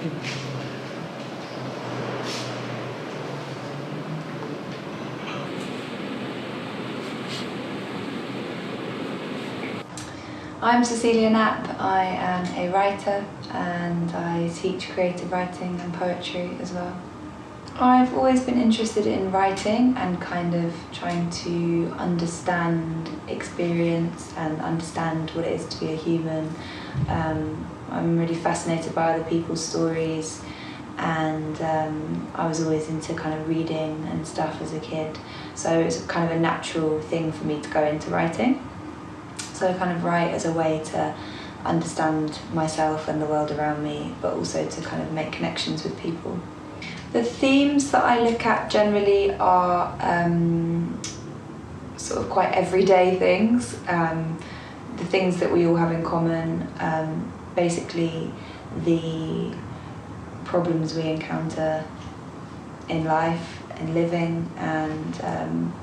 I'm Cecilia Knapp. I am a writer and I teach creative writing and poetry as well. I've always been interested in writing and kind of trying to understand experience and understand what it is to be a human. I'm really fascinated by other people's stories, and I was always into kind of reading and stuff as a kid, so it's kind of a natural thing for me to go into writing. So I kind of write as a way to understand myself and the world around me, but also to kind of make connections with people. The themes that I look at generally are sort of quite everyday things, the things that we all have in common, basically the problems we encounter in life and living, and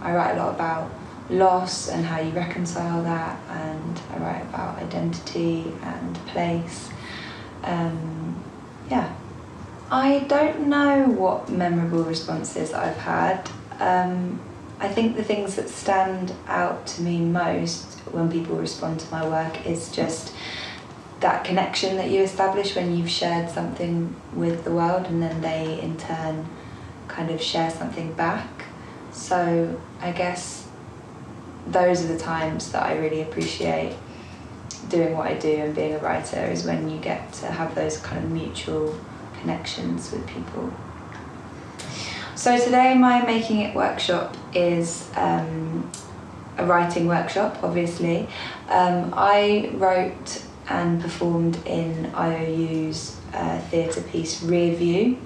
I write a lot about loss and how you reconcile that, and I write about identity and place. Yeah. I don't know what memorable responses I've had. I think the things that stand out to me most when people respond to my work is just that connection that you establish when you've shared something with the world, and then they in turn kind of share something back. So I guess those are the times that I really appreciate doing what I do and being a writer, is when you get to have those kind of mutual connections with people. So today my Making It workshop is a writing workshop, obviously. I wrote and performed in I.O.U's theatre piece Rear View,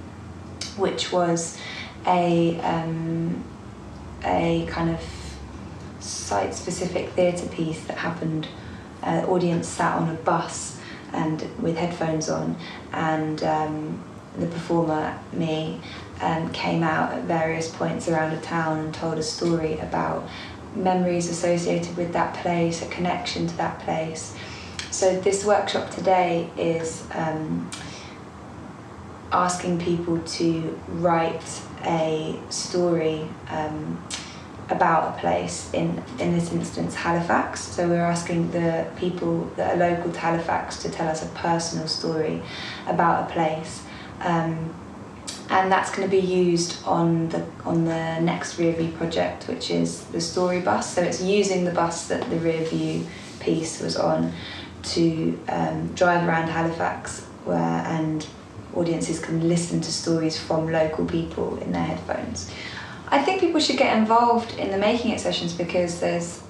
which was a kind of site-specific theatre piece that happened. The audience sat on a bus and with headphones on, and the performer, me, came out at various points around a town and told a story about memories associated with that place, a connection to that place. So this workshop today is asking people to write a story about a place, in this instance Halifax. So we're asking the people that are local to Halifax to tell us a personal story about a place, and that's going to be used on the next Rear View project, which is the story bus. So it's using the bus that the Rear View piece was on to drive around Halifax, and audiences can listen to stories from local people in their headphones. I think people should get involved in the Making It sessions because there's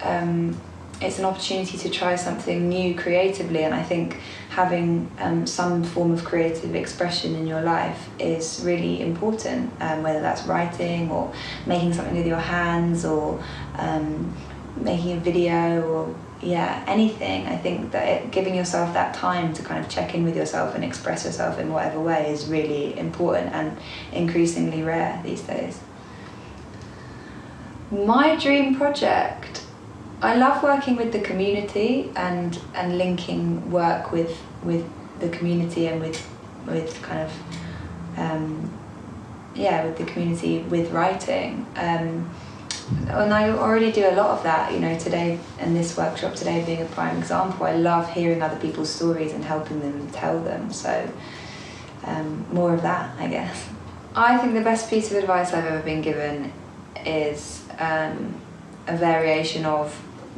it's an opportunity to try something new creatively, and I think having some form of creative expression in your life is really important, whether that's writing or making something with your hands or making a video or anything. I think that giving yourself that time to kind of check in with yourself and express yourself in whatever way is really important and increasingly rare these days. My dream project, I love working with the community and linking work with the community and with kind of with the community with writing. And I already do a lot of that, you know, today, and this workshop today being a prime example. I love hearing other people's stories and helping them tell them, so more of that, I guess. I think the best piece of advice I've ever been given is a variation of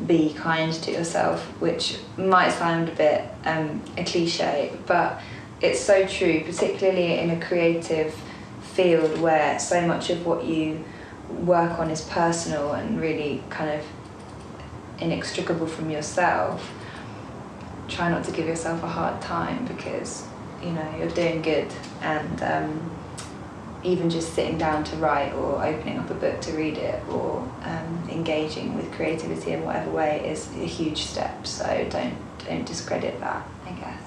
be kind to yourself, which might sound a bit a cliche, but it's so true, particularly in a creative field where so much of what you work on is personal and really kind of inextricable from yourself. Try not to give yourself a hard time, because you know you're doing good, and even just sitting down to write or opening up a book to read it or engaging with creativity in whatever way is a huge step, so don't discredit that, I guess.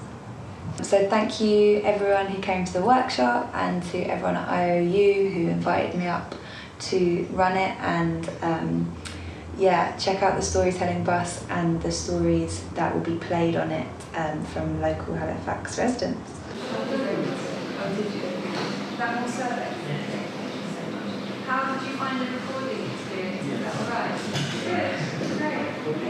So thank you everyone who came to the workshop, and to everyone at I.O.U who invited me up to run it, and check out the storytelling bus and the stories that will be played on it from local Halifax residents. Oh, did you? Is that more survey? Yeah. Thank you so much. How did you find the recording experience? Is that all right? Good. Great.